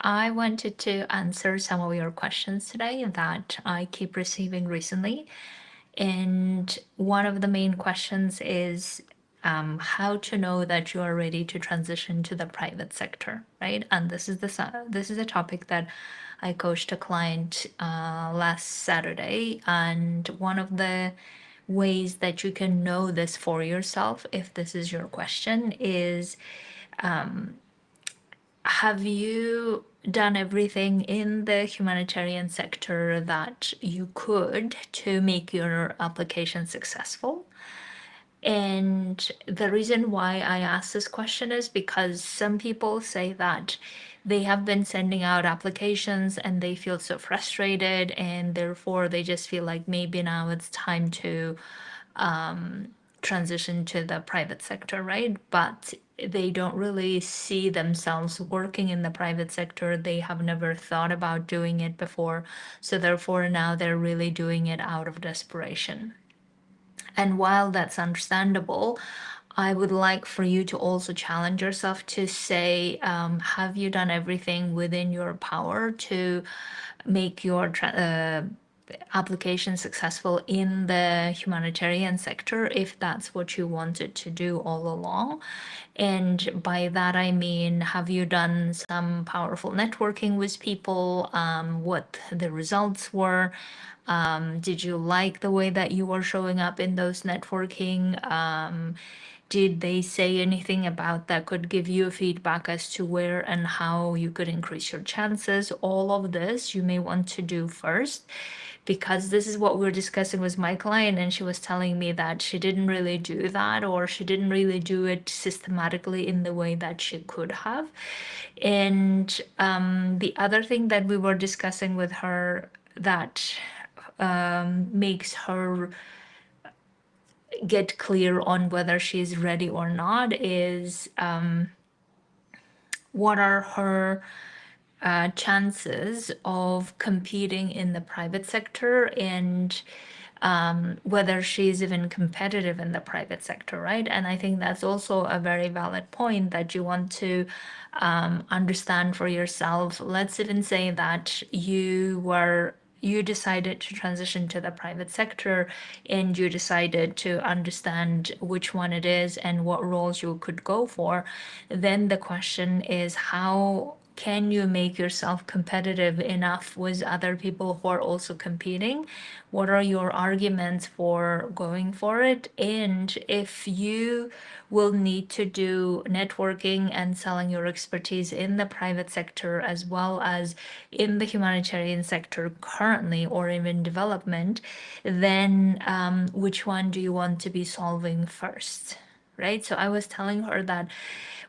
I wanted to answer some of your questions today that I keep receiving recently. And one of the main questions is how to know that you are ready to transition to the private sector, right? And this is a topic that I coached a client last Saturday, and one of the ways that you can know this for yourself, if this is your question, is have you done everything in the humanitarian sector that you could to make your application successful? And the reason why I ask this question is because some people say that they have been sending out applications and they feel so frustrated, and therefore they just feel like maybe now it's time to transition to the private sector, right? But they don't really see themselves working in the private sector. They have never thought about doing it before. So therefore now they're really doing it out of desperation. And while that's understandable, I would like for you to also challenge yourself to say, have you done everything within your power to make your application successful in the humanitarian sector, if that's what you wanted to do all along? And by that, I mean, have you done some powerful networking with people? What the results were? Did you like the way that you were showing up in those networking? Did they say anything about that could give you feedback as to where and how you could increase your chances? All of this you may want to do first, because this is what we're discussing with my client, and she was telling me that she didn't really do that, or she didn't really do it systematically in the way that she could have. And the other thing that we were discussing with her that makes her get clear on whether she's ready or not is what are her chances of competing in the private sector, and whether she's even competitive in the private sector, right? And I think that's also a very valid point that you want to understand for yourself. Let's even say that you decided to transition to the private sector, and you decided to understand which one it is and what roles you could go for. Then the question is, how can you make yourself competitive enough with other people who are also competing? What are your arguments for going for it? And if you will need to do networking and selling your expertise in the private sector as well as in the humanitarian sector currently, or even development, then which one do you want to be solving first? Right? So I was telling her that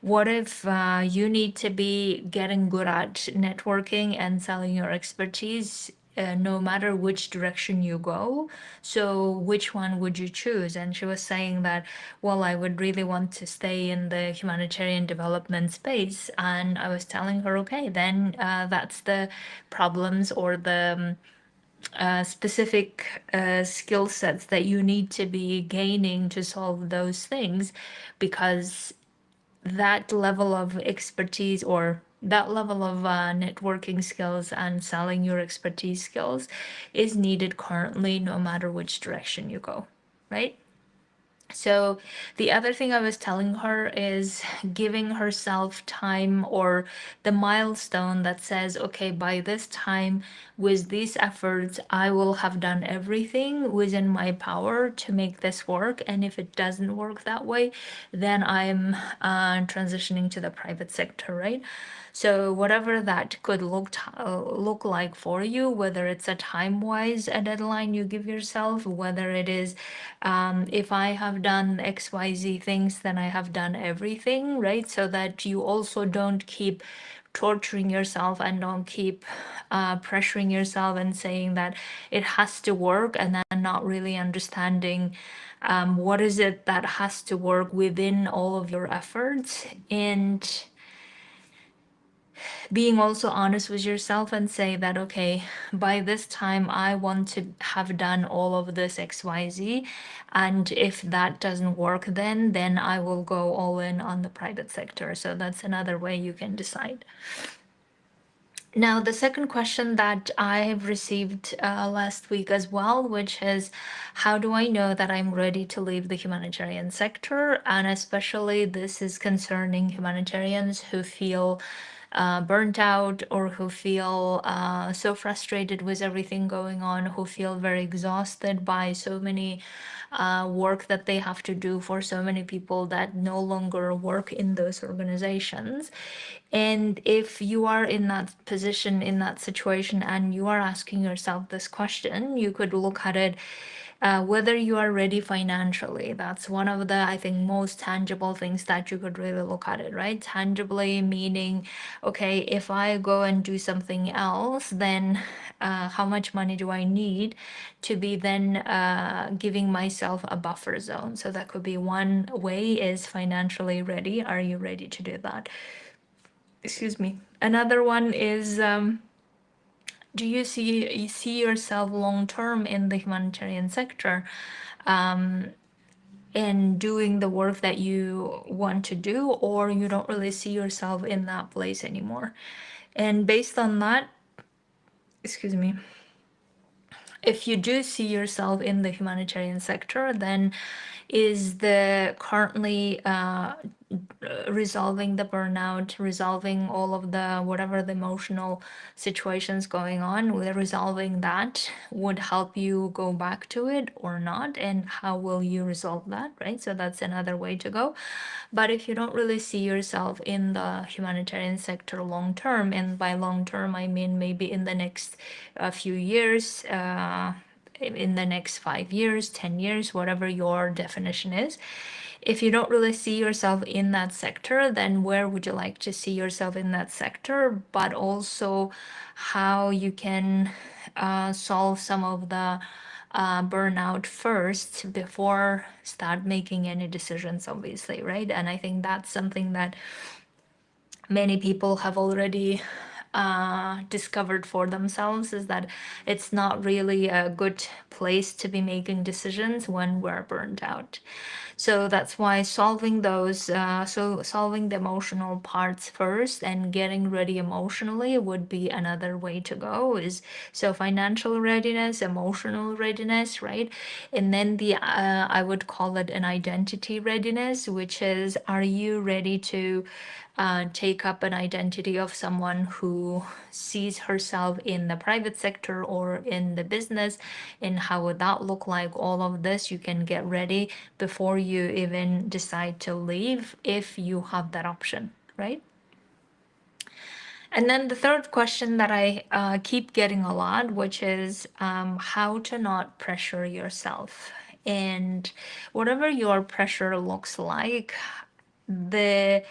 what if you need to be getting good at networking and selling your expertise no matter which direction you go? So which one would you choose? And she was saying that, well, I would really want to stay in the humanitarian development space. And I was telling her, okay, then that's the problems or the specific skill sets that you need to be gaining to solve those things, because that level of expertise or that level of networking skills and selling your expertise skills is needed currently, no matter which direction you go, right? So the other thing I was telling her is giving herself time, or the milestone that says, okay, by this time, with these efforts, I will have done everything within my power to make this work. And if it doesn't work that way, then I'm transitioning to the private sector, right? So whatever that could look like for you, whether it's a time-wise a deadline you give yourself, whether it is if I have done XYZ things, then I have done everything, right? So that you also don't keep torturing yourself and don't keep pressuring yourself and saying that it has to work, and then not really understanding what is it that has to work within all of your efforts. And being also honest with yourself and say that, okay, by this time I want to have done all of this XYZ, and if that doesn't work, then I will go all in on the private sector. So that's another way you can decide. Now, the second question that I have received last week as well, which is how do I know that I'm ready to leave the humanitarian sector? And especially, this is concerning humanitarians who feel burnt out or who feel so frustrated with everything going on, who feel very exhausted by so many work that they have to do for so many people that no longer work in those organizations. And if you are in that position, in that situation, and you are asking yourself this question, you could look at it whether you are ready financially. That's one of the, I think, most tangible things that you could really look at it, right? Tangibly meaning, okay, if I go and do something else, then how much money do I need to be then giving myself a buffer zone? So that could be one way, is financially ready. Are you ready to do that? Excuse me. Another one is, do you see yourself long term in the humanitarian sector, and doing the work that you want to do, or you don't really see yourself in that place anymore? And based on that, excuse me, if you do see yourself in the humanitarian sector, then is the currently resolving the burnout, resolving all of the whatever the emotional situations going on, with resolving that would help you go back to it or not, and how will you resolve that, right? So that's another way to go. But if you don't really see yourself in the humanitarian sector long term, and by long term I mean maybe in the next few years, in the next 5 years, 10 years, whatever your definition is. If you don't really see yourself in that sector, then where would you like to see yourself in that sector? But also how you can solve some of the burnout first before start making any decisions, obviously, right? And I think that's something that many people have already discovered for themselves, is that it's not really a good place to be making decisions when we're burned out. So that's why solving those, so solving the emotional parts first and getting ready emotionally would be another way to go. Is so financial readiness, emotional readiness, right? And then the I would call it an identity readiness, which is, are you ready to take up an identity of someone who sees herself in the private sector or in the business, and how would that look like? All of this you can get ready before you even decide to leave, if you have that option, right? And then the third question that I keep getting a lot, which is how to not pressure yourself. And whatever your pressure looks like, the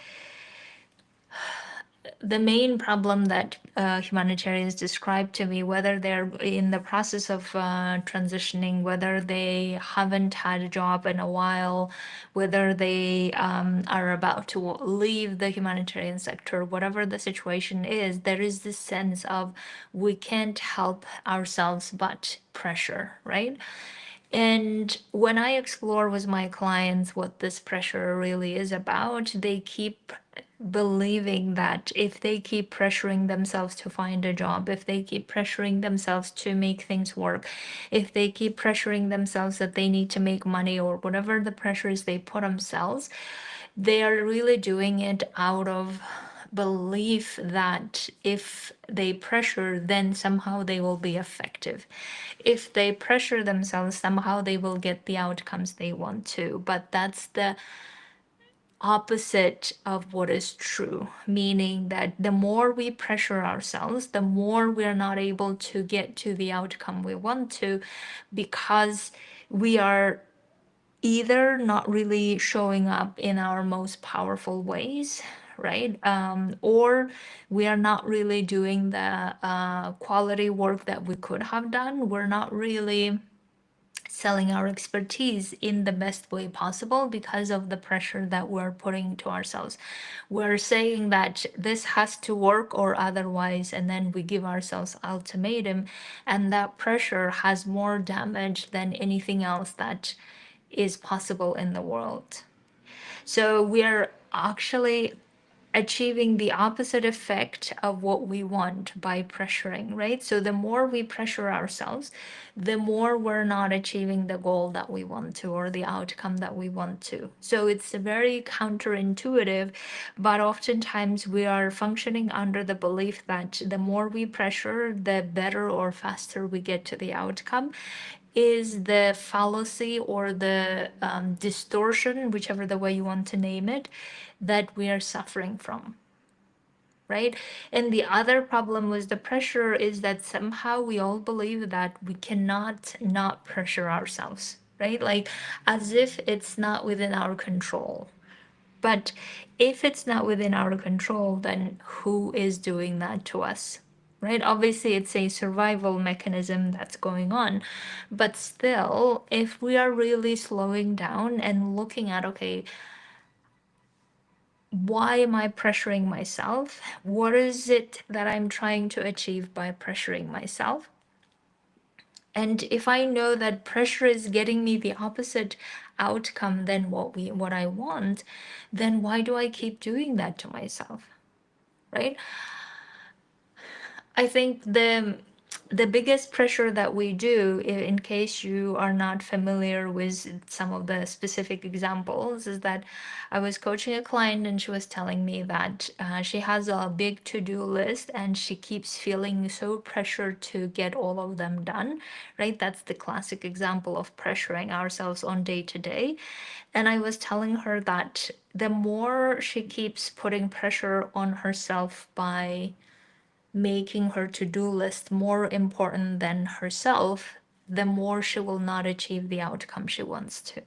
the main problem that humanitarians describe to me, whether they're in the process of transitioning, whether they haven't had a job in a while, whether they are about to leave the humanitarian sector, whatever the situation is, there is this sense of we can't help ourselves but pressure, right? And when I explore with my clients what this pressure really is about, they keep believing that if they keep pressuring themselves to find a job, if they keep pressuring themselves to make things work, if they keep pressuring themselves that they need to make money, or whatever the pressures they put themselves, they are really doing it out of belief that if they pressure, then somehow they will be effective. If they pressure themselves, somehow they will get the outcomes they want to. But that's the opposite of what is true, meaning that the more we pressure ourselves, the more we're not able to get to the outcome we want to, because we are either not really showing up in our most powerful ways, right? Or we are not really doing the quality work that we could have done. We're not really selling our expertise in the best way possible because of the pressure that we're putting to ourselves. We're saying that this has to work or otherwise, and then we give ourselves ultimatum, and that pressure has more damage than anything else that is possible in the world. So we are actually achieving the opposite effect of what we want by pressuring, right? So the more we pressure ourselves, the more we're not achieving the goal that we want to or the outcome that we want to. So it's very counterintuitive, but oftentimes we are functioning under the belief that the more we pressure, the better or faster we get to the outcome. Is the fallacy or the distortion, whichever the way you want to name it, that we are suffering from, right? And the other problem with the pressure is that somehow we all believe that we cannot not pressure ourselves, right? Like as if it's not within our control. But if it's not within our control, then who is doing that to us? Right? Obviously, it's a survival mechanism that's going on. But still, if we are really slowing down and looking at, okay, why am I pressuring myself? What is it that I'm trying to achieve by pressuring myself? And if I know that pressure is getting me the opposite outcome than what I want, then why do I keep doing that to myself? Right? I think the biggest pressure that we do, in case you are not familiar with some of the specific examples, is that I was coaching a client and she was telling me that she has a big to-do list and she keeps feeling so pressured to get all of them done, right? That's the classic example of pressuring ourselves on day to day. And I was telling her that the more she keeps putting pressure on herself by making her to-do list more important than herself, the more she will not achieve the outcome she wants to.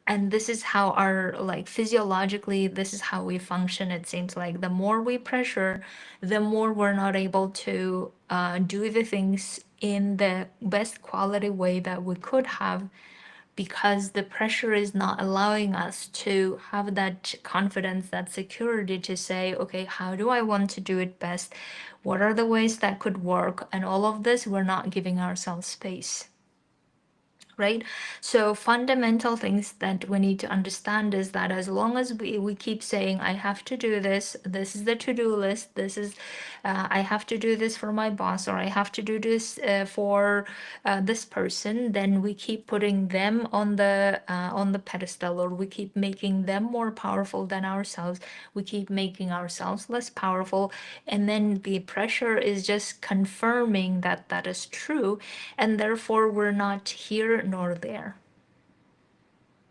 And this is how our, like, physiologically, this is how we function. It seems like the more we pressure, the more we're not able to do the things in the best quality way that we could have, because the pressure is not allowing us to have that confidence, that security to say, okay, how do I want to do it best? What are the ways that could work? And all of this, we're not giving ourselves space. Right? So fundamental things that we need to understand is that as long as we keep saying, I have to do this is the to-do list, this is, I have to do this for my boss, or I have to do this for this person, then we keep putting them on the pedestal, or we keep making them more powerful than ourselves. We keep making ourselves less powerful. And then the pressure is just confirming that that is true. And therefore, we're not here nor there.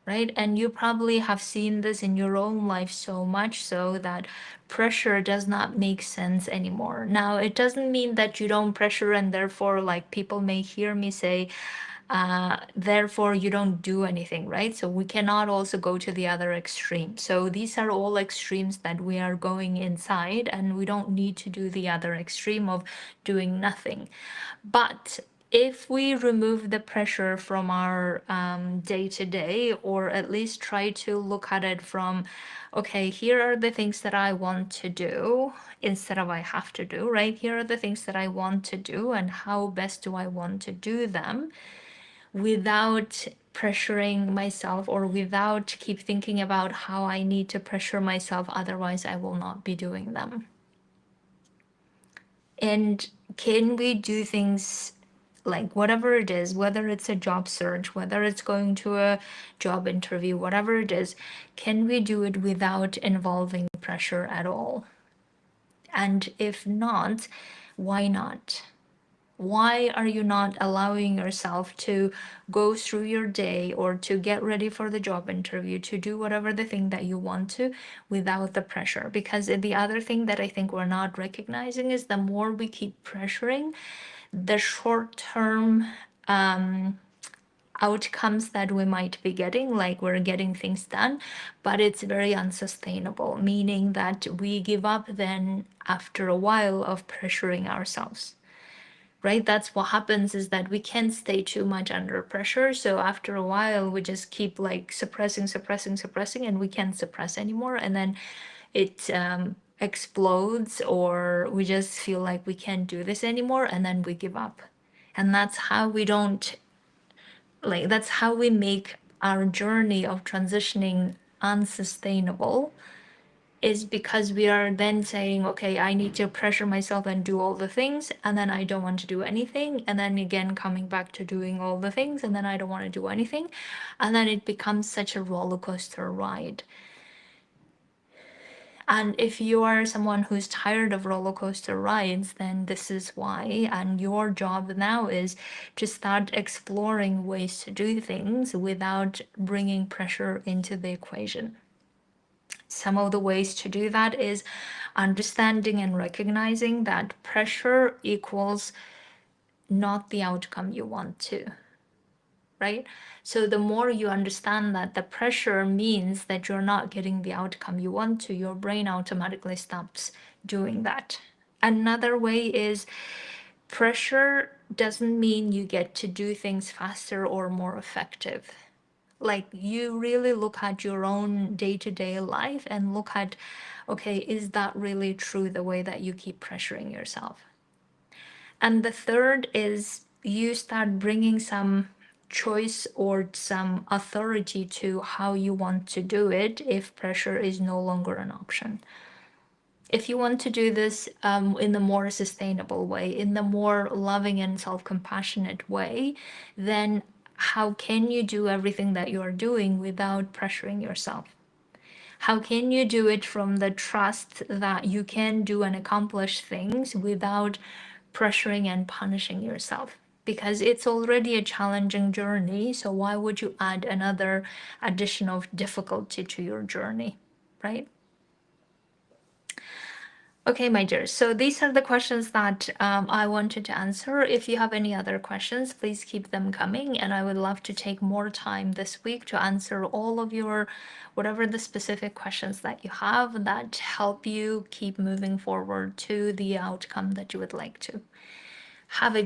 Right? And you probably have seen this in your own life so much so that pressure does not make sense anymore. Now, it doesn't mean that you don't pressure, and therefore, like, people may hear me say, therefore you don't do anything, right? So we cannot also go to the other extreme. So these are all extremes that we are going inside, and we don't need to do the other extreme of doing nothing. But if we remove the pressure from our day to day, or at least try to look at it from, okay, here are the things that I want to do instead of I have to do, right? Here are the things that I want to do, and how best do I want to do them without pressuring myself, or without keep thinking about how I need to pressure myself, otherwise I will not be doing them. And can we do things like whatever it is, whether it's a job search, whether it's going to a job interview, whatever it is, can we do it without involving pressure at all? And if not, why not? Why are you not allowing yourself to go through your day, or to get ready for the job interview, to do whatever the thing that you want to without the pressure? Because the other thing that I think we're not recognizing is the more we keep pressuring, the short term outcomes that we might be getting, like we're getting things done, but it's very unsustainable, meaning that we give up then after a while of pressuring ourselves. Right? That's what happens, is that we can't stay too much under pressure. So after a while, we just keep like suppressing, and we can't suppress anymore. And then it explodes, or we just feel like we can't do this anymore, and then we give up. And that's how we don't, like, that's how we make our journey of transitioning unsustainable, is because we are then saying, okay, I need to pressure myself and do all the things, and then I don't want to do anything, and then again coming back to doing all the things, and then I don't want to do anything, and then it becomes such a roller coaster ride. And if you are someone who's tired of roller coaster rides, then this is why. And your job now is to start exploring ways to do things without bringing pressure into the equation. Some of the ways to do that is understanding and recognizing that pressure equals not the outcome you want to, right? So the more you understand that the pressure means that you're not getting the outcome you want to, your brain automatically stops doing that. Another way is pressure doesn't mean you get to do things faster or more effective. Like, you really look at your own day-to-day life and look at, okay, is that really true, the way that you keep pressuring yourself? And the third is you start bringing some choice or some authority to how you want to do it if pressure is no longer an option. If you want to do this in the more sustainable way, in the more loving and self-compassionate way, then how can you do everything that you're doing without pressuring yourself? How can you do it from the trust that you can do and accomplish things without pressuring and punishing yourself? Because it's already a challenging journey, so why would you add another addition of difficulty to your journey, right? Okay, my dears. So these are the questions that I wanted to answer. If you have any other questions, please keep them coming. And I would love to take more time this week to answer all of your, whatever the specific questions that you have that help you keep moving forward to the outcome that you would like to. Have a